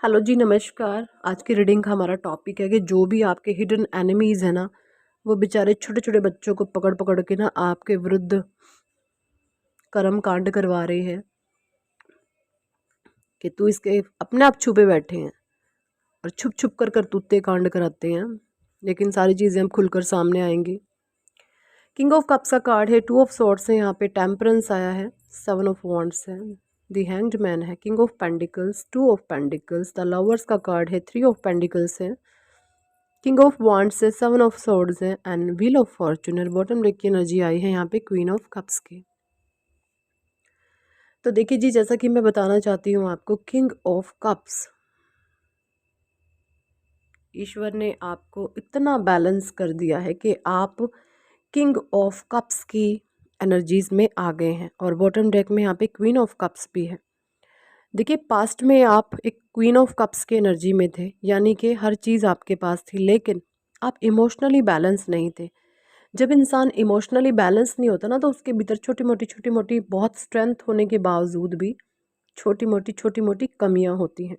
Hello जी, नमस्कार। आज की रीडिंग का हमारा टॉपिक है कि जो भी आपके हिडन एनिमीज़ हैं ना, वो बेचारे छोटे छोटे बच्चों को पकड़ पकड़ के ना आपके विरुद्ध कर्म कांड करवा रहे हैं कि तू इसके अपने आप छुपे बैठे हैं और छुप छुप कर करतूते कांड कराते हैं। लेकिन सारी चीज़ें अब खुलकर सामने आएंगी। किंग ऑफ कप्स का कार्ड है, टू ऑफ सॉर्ड्स है, यहाँ पे टेम्परेंस आया है, सेवन ऑफ वॉन्ड्स है, द हैंग्ड मैन है, king of pentacles, two of pentacles, the lovers का कार्ड है, थ्री ऑफ पेंडिकल्स है, किंग ऑफ वांड्स है, सेवन ऑफ सॉर्ड्स है and wheel of Fortuner. Bottom deck की एनर्जी आई है यहाँ पे क्वीन ऑफ कप्स की। तो देखिए जी, जैसा कि मैं बताना चाहती हूँ आपको, किंग ऑफ कप्स, ईश्वर ने आपको इतना बैलेंस कर दिया है कि आप किंग ऑफ कप्स की एनर्जीज में आ गए हैं। और बॉटम डेक में यहाँ पे क्वीन ऑफ कप्स भी है। देखिए, पास्ट में आप एक क्वीन ऑफ कप्स की एनर्जी में थे, यानी कि हर चीज़ आपके पास थी, लेकिन आप इमोशनली बैलेंस नहीं थे। जब इंसान इमोशनली बैलेंस नहीं होता ना, तो उसके भीतर छोटी मोटी बहुत स्ट्रेंथ होने के बावजूद भी छोटी मोटी कमियां होती हैं।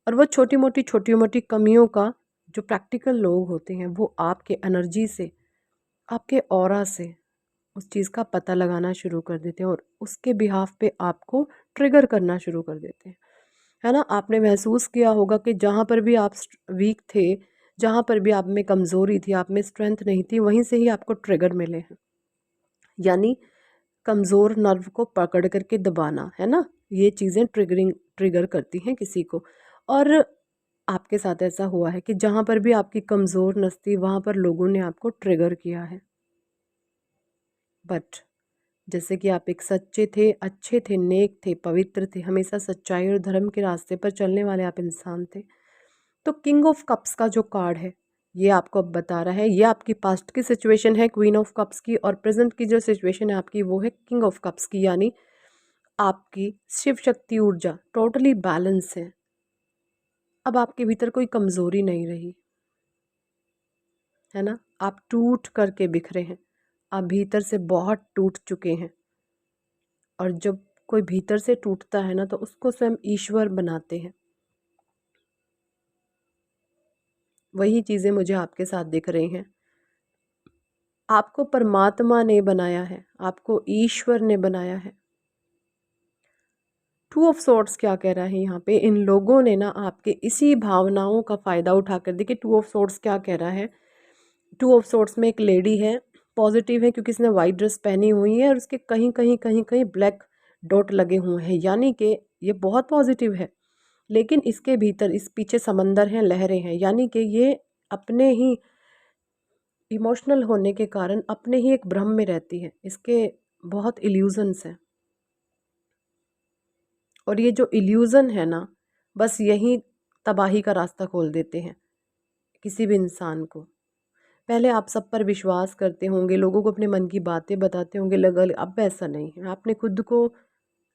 और वो छोटी मोटी कमियों का जो प्रैक्टिकल लोग होते हैं, वो आपके एनर्जी से, आपके ऑरा से उस चीज़ का पता लगाना शुरू कर देते हैं और उसके बिहाफ पे आपको ट्रिगर करना शुरू कर देते हैं। है ना? आपने महसूस किया होगा कि जहाँ पर भी आप वीक थे, जहाँ पर भी आप में कमज़ोरी थी, आप में स्ट्रेंथ नहीं थी, वहीं से ही आपको ट्रिगर मिले हैं। यानी कमज़ोर नर्व को पकड़ करके दबाना, है ना? ये चीज़ें ट्रिगर करती हैं किसी को। और आपके साथ ऐसा हुआ है कि जहाँ पर भी आपकी कमज़ोर नस थी, वहाँ पर लोगों ने आपको ट्रिगर किया है। बट जैसे कि आप एक सच्चे थे, अच्छे थे, नेक थे, पवित्र थे, हमेशा सच्चाई और धर्म के रास्ते पर चलने वाले आप इंसान थे। तो किंग ऑफ कप्स का जो कार्ड है, ये आपको अब बता रहा है, ये आपकी पास्ट की सिचुएशन है क्वीन ऑफ कप्स की, और प्रेजेंट की जो सिचुएशन है आपकी, वो है किंग ऑफ कप्स की। यानी आपकी शिव शक्ति ऊर्जा टोटली बैलेंस है। अब आपके भीतर कोई कमज़ोरी नहीं रही, है ना? आप टूट करके बिखरे हैं, आप भीतर से बहुत टूट चुके हैं। और जब कोई भीतर से टूटता है ना, तो उसको स्वयं ईश्वर बनाते हैं। वही चीज़ें मुझे आपके साथ दिख रही हैं। आपको परमात्मा ने बनाया है, आपको ईश्वर ने बनाया है। टू ऑफ सॉर्ड्स क्या कह रहा है यहाँ पे? इन लोगों ने ना आपके इसी भावनाओं का फ़ायदा उठाकर, देखिए टू ऑफ सॉर्ड्स क्या कह रहा है। टू ऑफ सॉर्ड्स में एक लेडी है, पॉजिटिव है क्योंकि इसने वाइट ड्रेस पहनी हुई है और उसके कहीं कहीं कहीं कहीं ब्लैक डॉट लगे हुए हैं, यानी कि ये बहुत पॉजिटिव है। लेकिन इसके भीतर, इस पीछे समंदर हैं, लहरें हैं, यानी कि ये अपने ही इमोशनल होने के कारण अपने ही एक भ्रम में रहती है। इसके बहुत इल्यूजन्स हैं, और ये जो इल्यूज़न है ना, बस यही तबाही का रास्ता खोल देते हैं किसी भी इंसान को। पहले आप सब पर विश्वास करते होंगे, लोगों को अपने मन की बातें बताते होंगे, अब ऐसा नहीं है। आपने खुद को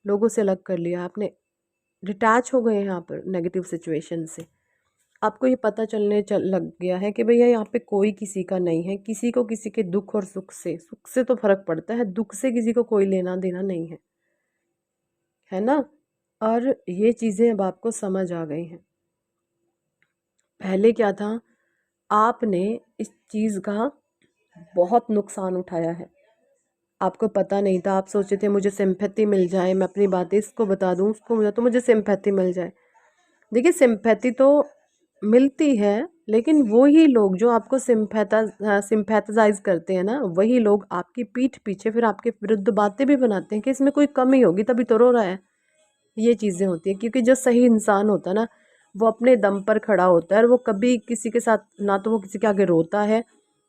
लोगों से अलग कर लिया, आपने डिटैच हो गए हैं यहाँ पर नेगेटिव सिचुएशन से। आपको ये पता लग गया है कि भैया यहाँ पे कोई किसी का नहीं है। किसी को किसी के दुख और सुख से तो फर्क पड़ता है, दुख से किसी को कोई लेना देना नहीं है, है ना? और ये चीज़ें अब आपको समझ आ गई हैं। पहले क्या था, आपने इस चीज़ का बहुत नुकसान उठाया है, आपको पता नहीं था। आप सोचे थे मुझे सिंपैथी मिल जाए, मैं अपनी बातें इसको बता दूँ, उसको बता, तो मुझे सिंपैथी मिल जाए। देखिए, सिंपैथी तो मिलती है, लेकिन वो ही लोग जो आपको सिंपैथाइज करते हैं ना, वही लोग आपकी पीठ पीछे फिर आपके विरुद्ध बातें भी बनाते हैं कि इसमें कोई कमी होगी तभी तो रो रहा है। ये चीज़ें होती हैं, क्योंकि जो सही इंसान होता है ना, वो अपने दम पर खड़ा होता है, और वो कभी किसी के साथ, ना तो वो किसी के आगे रोता है,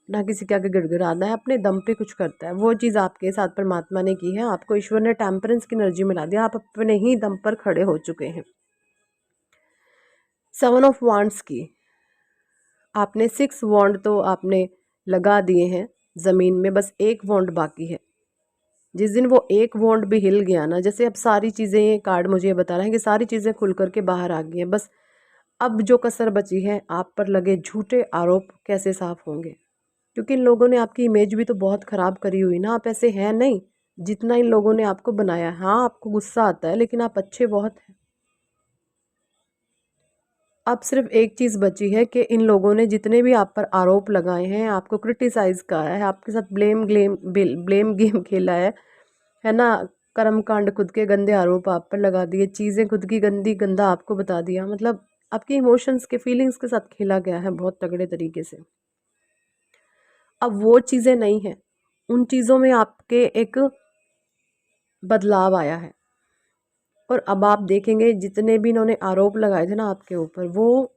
ना किसी के आगे गिड़गिड़ाता है, अपने दम पे कुछ करता है। वो चीज़ आपके साथ परमात्मा ने की है, आपको ईश्वर ने टेम्परेंस की एनर्जी मिला दिया, आप अपने ही दम पर खड़े हो चुके हैं। सेवन ऑफ वांड्स की आपने, सिक्स वॉन्ड तो आपने लगा दिए हैं ज़मीन में, बस एक वॉन्ड बाकी है। जिस दिन वो एक वॉन्ड भी हिल गया ना, जैसे अब सारी चीज़ें, ये कार्ड मुझे ये बता रहा है कि सारी चीज़ें खुल करके बाहर आ गई हैं, बस अब जो कसर बची है, आप पर लगे झूठे आरोप कैसे साफ होंगे? क्योंकि इन लोगों ने आपकी इमेज भी तो बहुत ख़राब करी हुई ना। आप ऐसे हैं नहीं जितना इन लोगों ने आपको बनाया। हाँ, आपको गुस्सा आता है, लेकिन आप अच्छे बहुत हैं। अब सिर्फ एक चीज़ बची है कि इन लोगों ने जितने भी आप पर आरोप लगाए हैं, आपको क्रिटिसाइज़ करा है, आपके साथ ब्लेम गेम खेला है ना, कर्मकांड खुद के गंदे आरोप आप पर लगा दिए, चीज़ें खुद की गंदा आपको बता दिया, मतलब आपके इमोशंस के फीलिंग्स के साथ खेला गया है बहुत तगड़े तरीके से। अब वो चीज़ें नहीं हैं, उन चीज़ों में आपके एक बदलाव आया है। और अब आप देखेंगे जितने भी इन्होंने आरोप लगाए थे ना आपके ऊपर, वो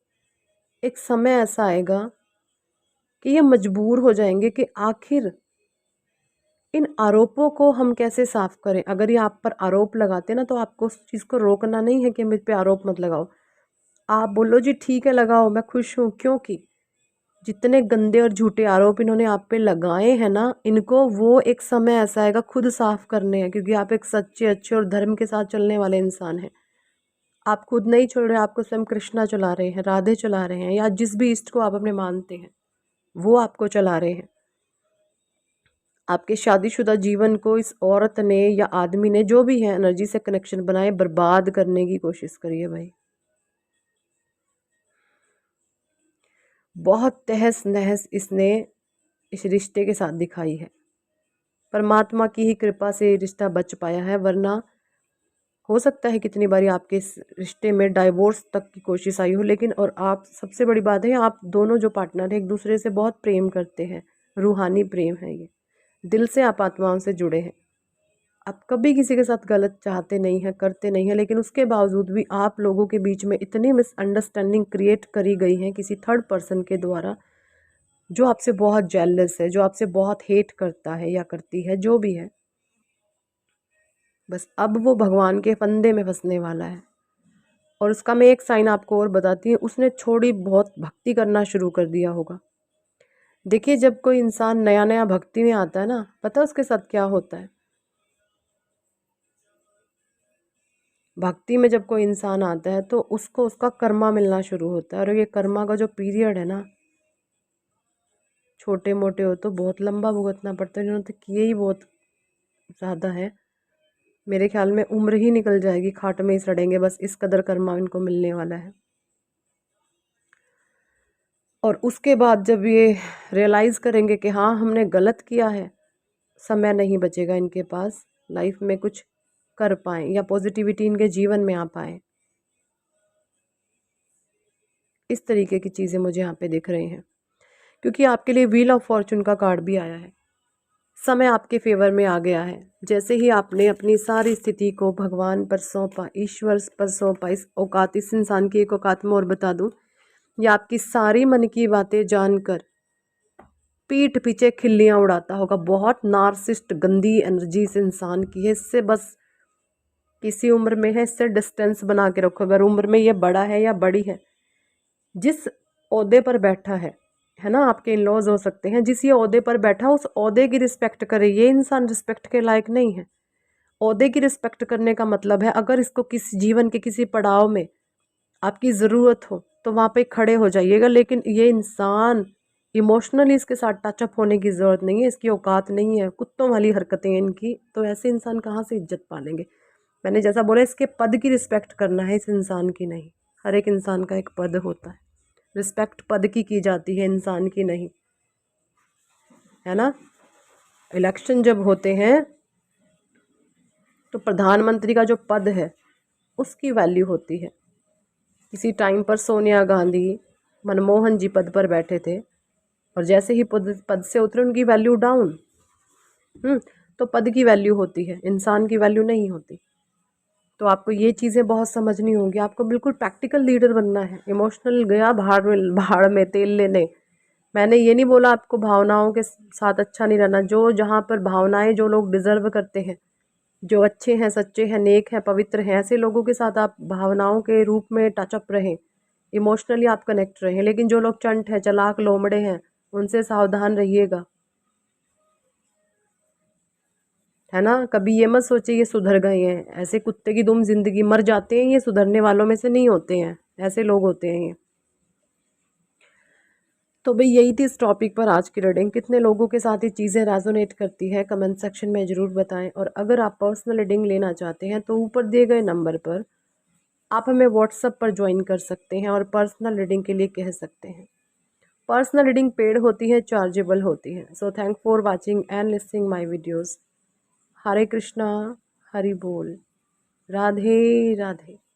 एक समय ऐसा आएगा कि ये मजबूर हो जाएंगे कि आखिर इन आरोपों को हम कैसे साफ करें। अगर ये आप पर आरोप लगाते ना, तो आपको उस चीज़ को रोकना नहीं है कि मुझ पे आरोप मत लगाओ। आप बोलो जी ठीक है लगाओ, मैं खुश हूँ, क्योंकि जितने गंदे और झूठे आरोप इन्होंने आप पे लगाए हैं ना, इनको वो एक समय ऐसा आएगा खुद साफ करने हैं, क्योंकि आप एक सच्चे अच्छे और धर्म के साथ चलने वाले इंसान हैं। आप खुद नहीं चल रहे, आपको स्वयं कृष्णा चला रहे हैं, राधे चला रहे हैं, या जिस भी इष्ट को आप अपने मानते हैं वो आपको चला रहे हैं। आपके शादीशुदा जीवन को इस औरत ने या आदमी ने, जो भी है, एनर्जी से कनेक्शन बनाए बर्बाद करने की कोशिश करिए भाई। बहुत तहस नहस इसने इस रिश्ते के साथ दिखाई है। परमात्मा की ही कृपा से रिश्ता बच पाया है, वरना हो सकता है कितनी बारी आपके इस रिश्ते में डाइवोर्स तक की कोशिश आई हो। लेकिन और आप, सबसे बड़ी बात है, आप दोनों जो पार्टनर हैं एक दूसरे से बहुत प्रेम करते हैं, रूहानी प्रेम है ये, दिल से आप आत्माओं से जुड़े हैं। आप कभी किसी के साथ गलत चाहते नहीं हैं, करते नहीं हैं, लेकिन उसके बावजूद भी आप लोगों के बीच में इतनी मिसअंडरस्टैंडिंग क्रिएट करी गई है किसी थर्ड पर्सन के द्वारा, जो आपसे बहुत जेलस है, जो आपसे बहुत हेट करता है या करती है, जो भी है। बस अब वो भगवान के फंदे में फंसने वाला है। और उसका मैं एक साइन आपको और बताती हूँ, उसने थोड़ी बहुत भक्ति करना शुरू कर दिया होगा। देखिए जब कोई इंसान नया नया भक्ति में आता है ना, पता है उसके साथ क्या होता है। भक्ति में जब कोई इंसान आता है तो उसको उसका कर्मा मिलना शुरू होता है, और ये कर्मा का जो पीरियड है ना, छोटे मोटे हो तो बहुत लंबा भुगतना पड़ता है, जिन्होंने तो किए ही बहुत ज़्यादा है। मेरे ख्याल में उम्र ही निकल जाएगी, खाट में ही सड़ेंगे, बस इस कदर कर्मा इनको मिलने वाला है। और उसके बाद जब ये रियलाइज़ करेंगे कि हाँ हमने गलत किया है, समय नहीं बचेगा इनके पास लाइफ में कुछ कर पाएँ या पॉजिटिविटी इनके जीवन में आ पाए। इस तरीके की चीज़ें मुझे यहाँ पे दिख रही हैं, क्योंकि आपके लिए व्हील ऑफ फॉर्चून का कार्ड भी आया है। समय आपके फेवर में आ गया है। जैसे ही आपने अपनी सारी स्थिति को भगवान पर सौंपा, ईश्वर पर सौंपा, इस औकात, इस इंसान की एक औकात में और बता दूँ, ये आपकी सारी मन की बातें जानकर पीठ पीछे खिल्लियाँ उड़ाता होगा। बहुत नार्सिस्ट गंदी एनर्जी इस इंसान की है। इससे बस किसी उम्र में है, इससे डिस्टेंस बना के रखो। अगर उम्र में ये बड़ा है या बड़ी है, जिस ओहदे पर बैठा है ना, आपके इन लॉज हो सकते हैं, जिस ये ओहदे पर बैठा उस ओहदे की रिस्पेक्ट करे। ये इंसान रिस्पेक्ट के लायक नहीं है। ओहदे की रिस्पेक्ट करने का मतलब है, अगर इसको किसी जीवन के किसी पड़ाव में आपकी ज़रूरत हो तो वहाँ पे खड़े हो जाइएगा। लेकिन ये इंसान इमोशनली इसके साथ टचअप होने की ज़रूरत नहीं है, इसकी औकात नहीं है, कुत्तों वाली हरकतें हैं इनकी, तो ऐसे इंसान कहाँ से इज्जत पालेंगे। मैंने जैसा बोला, इसके पद की रिस्पेक्ट करना है, इस इंसान की नहीं। हर एक इंसान का एक पद होता है, रिस्पेक्ट पद की जाती है, इंसान की नहीं, है ना। इलेक्शन जब होते हैं तो प्रधानमंत्री का जो पद है उसकी वैल्यू होती है। किसी टाइम पर सोनिया गांधी, मनमोहन जी पद पर बैठे थे, और जैसे ही पद से उतरे उनकी वैल्यू डाउन। तो पद की वैल्यू होती है, इंसान की वैल्यू नहीं होती। तो आपको ये चीज़ें बहुत समझनी होंगी। आपको बिल्कुल प्रैक्टिकल लीडर बनना है। इमोशनल गया भाड़ में तेल लेने। मैंने ये नहीं बोला आपको भावनाओं के साथ अच्छा नहीं रहना। जो जहाँ पर भावनाएं जो लोग डिज़र्व करते हैं, जो अच्छे हैं, सच्चे हैं, नेक हैं, पवित्र हैं, ऐसे लोगों के साथ आप भावनाओं के रूप में टचअप रहें, इमोशनली आप कनेक्ट रहें। लेकिन जो लोग चंट हैं, चालाक लोमड़े हैं, उनसे सावधान रहिएगा, है ना। कभी ये मत सोचिए ये सुधर गए हैं। ऐसे कुत्ते की दुम जिंदगी, मर जाते हैं ये, सुधरने वालों में से नहीं होते हैं, ऐसे लोग होते हैं ये। तो भाई यही थी इस टॉपिक पर आज की रीडिंग। कितने लोगों के साथ ये चीज़ें रेजोनेट करती है कमेंट सेक्शन में ज़रूर बताएं। और अगर आप पर्सनल रीडिंग लेना चाहते हैं तो ऊपर दिए गए नंबर पर आप हमें व्हाट्सएप पर ज्वाइन कर सकते हैं और पर्सनल रीडिंग के लिए कह सकते हैं। पर्सनल रीडिंग पेड होती है, चार्जेबल होती है। So thank for watching and listening my videos. Hare Krishna, Hari बोल, राधे राधे।